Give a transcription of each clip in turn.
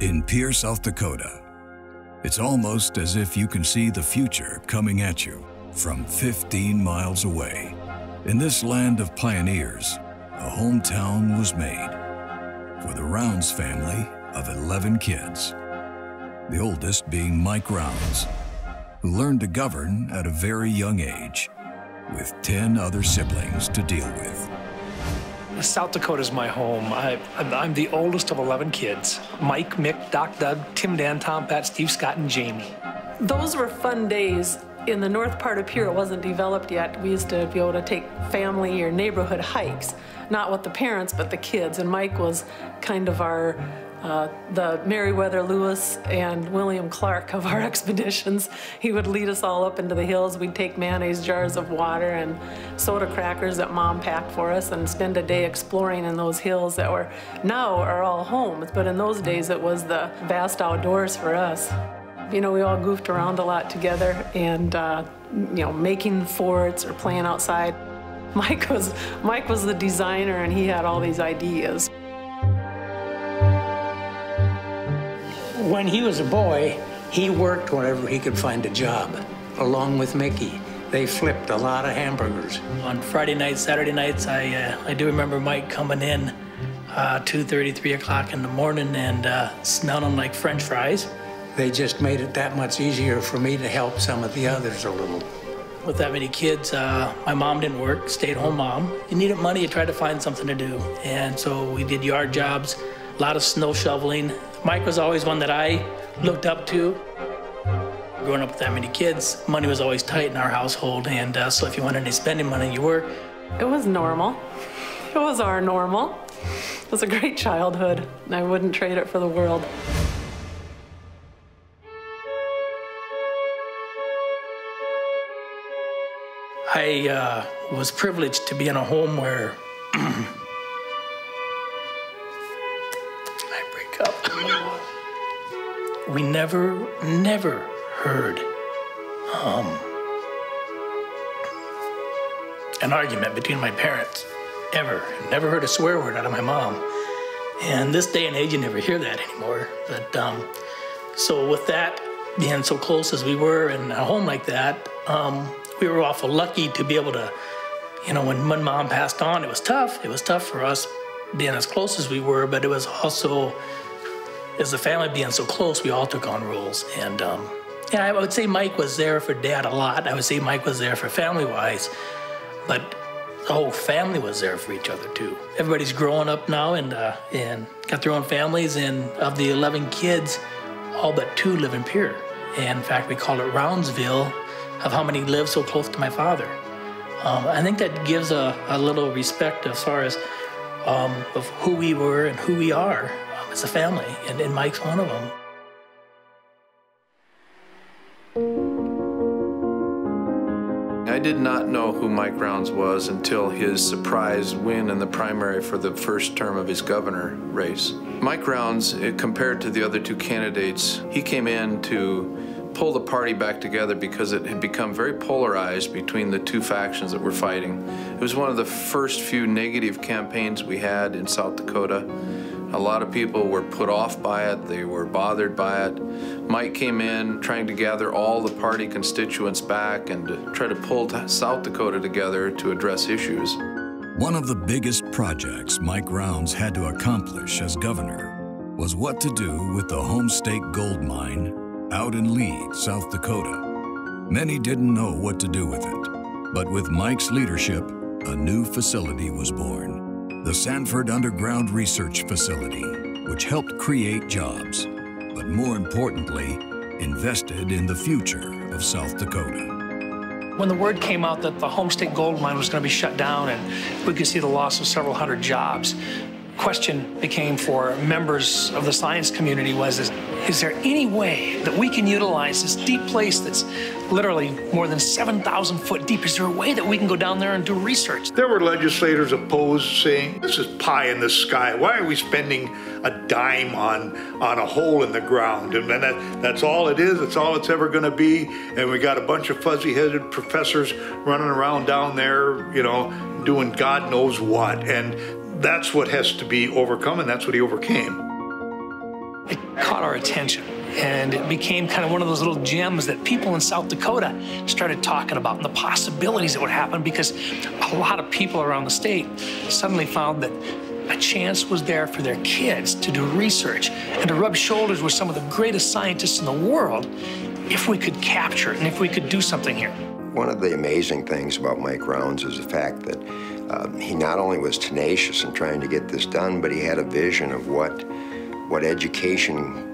In Pierre, South Dakota, it's almost as if you can see the future coming at you from 15 miles away. In this land of pioneers, a hometown was made for the Rounds family of 11 kids, the oldest being Mike Rounds, who learned to govern at a very young age, with 10 other siblings to deal with. South Dakota is my home. I'm the oldest of 11 kids. Mike, Mick, Doc, Doug, Tim, Dan, Tom, Pat, Steve, Scott, and Jamie. Those were fun days. In the north part of Pierre, it wasn't developed yet. We used to be able to take family or neighborhood hikes, not with the parents, but the kids. And Mike was kind of our, the Meriwether Lewis and William Clark of our expeditions. He would lead us all up into the hills. We'd take mayonnaise jars of water and soda crackers that Mom packed for us and spend a day exploring in those hills that were now are all homes. But in those days, it was the vast outdoors for us. You know, we all goofed around a lot together and, you know, making forts or playing outside. Mike was the designer and he had all these ideas. When he was a boy, he worked whenever he could find a job, along with Mickey. They flipped a lot of hamburgers. On Friday nights, Saturday nights, I do remember Mike coming in 2:30, 3 o'clock in the morning and smelling like French fries. They just made it that much easier for me to help some of the others a little. With that many kids, my mom didn't work, stay-at-home mom. You needed money, you tried to find something to do. And so we did yard jobs, a lot of snow shoveling. Mike was always one that I looked up to. Growing up with that many kids, money was always tight in our household, and so if you wanted any spending money, you were. It was normal. It was our normal. It was a great childhood, and I wouldn't trade it for the world. I was privileged to be in a home where I break up. We never heard an argument between my parents, ever. Never heard a swear word out of my mom. And this day and age, you never hear that anymore. But so with that being so close as we were in a home like that, we were awful lucky to be able to, you know, when Mom passed on, it was tough. It was tough for us being as close as we were, but it was also, as the family being so close, we all took on roles. And yeah, I would say Mike was there for Dad a lot. I would say Mike was there for family-wise, but the whole family was there for each other too. Everybody's growing up now and got their own families, and of the 11 kids, all but 2 live in Pierre. And in fact, we call it Roundsville, of how many live so close to my father. I think that gives a little respect as far as of who we were and who we are as a family, and Mike's one of them. I did not know who Mike Rounds was until his surprise win in the primary for the first term of his governor race. Mike Rounds, compared to the other 2 candidates, he came in to pull the party back together because it had become very polarized between the 2 factions that were fighting. It was one of the first few negative campaigns we had in South Dakota. A lot of people were put off by it, they were bothered by it. Mike came in trying to gather all the party constituents back and to try to pull South Dakota together to address issues. One of the biggest projects Mike Rounds had to accomplish as governor was what to do with the Homestake Gold Mine out in Lead, South Dakota. Many didn't know what to do with it, but with Mike's leadership, a new facility was born, the Sanford Underground Research Facility, which helped create jobs, but more importantly, invested in the future of South Dakota. When the word came out that the Homestake Gold Mine was going to be shut down and we could see the loss of several hundred jobs, question became for members of the science community was, is there any way that we can utilize this deep place that's literally more than 7,000 foot deep? Is there a way that we can go down there and do research? There were legislators opposed, saying, this is pie in the sky. Why are we spending a dime on a hole in the ground? And that's all it is. That's all it's ever going to be. And we got a bunch of fuzzy-headed professors running around down there, you know, doing God knows what. And that's what has to be overcome, and that's what he overcame. It caught our attention, and it became kind of one of those little gems that people in South Dakota started talking about, and the possibilities that would happen, because a lot of people around the state suddenly found that a chance was there for their kids to do research and to rub shoulders with some of the greatest scientists in the world if we could capture it and if we could do something here. One of the amazing things about Mike Rounds is the fact that he not only was tenacious in trying to get this done, but he had a vision of what education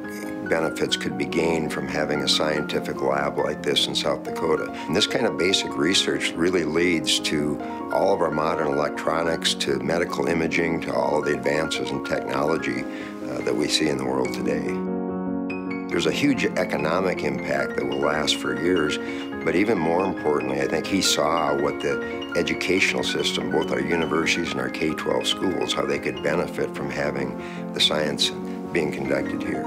benefits could be gained from having a scientific lab like this in South Dakota. And this kind of basic research really leads to all of our modern electronics, to medical imaging, to all of the advances in technology that we see in the world today. There's a huge economic impact that will last for years, but even more importantly, I think he saw what the educational system, both our universities and our K-12 schools, how they could benefit from having the science being conducted here.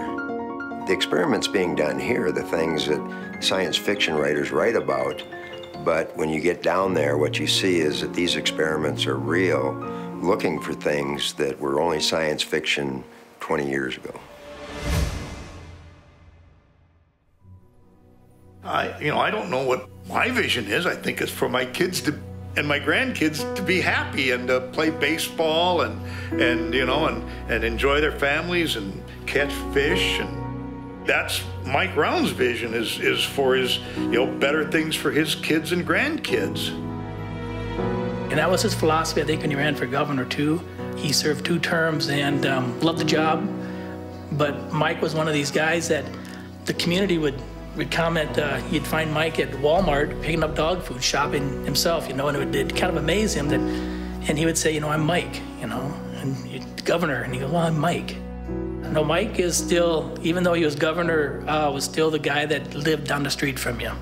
The experiments being done here, the things that science fiction writers write about, but when you get down there, what you see is that these experiments are real, looking for things that were only science fiction 20 years ago. I don't know what my vision is. I think it's for my kids to, and my grandkids to be happy and to play baseball and enjoy their families and catch fish. And that's Mike Rounds' vision is for his, better things for his kids and grandkids. And that was his philosophy, I think, when he ran for governor, too. He served 2 terms and loved the job. But Mike was one of these guys that the community would comment, you'd find Mike at Walmart picking up dog food, shopping himself, and it kind of amazed him that, and he would say, I'm Mike, and governor, and he'd go, well, I'm Mike. No, Mike is still, even though he was governor, was still the guy that lived down the street from you.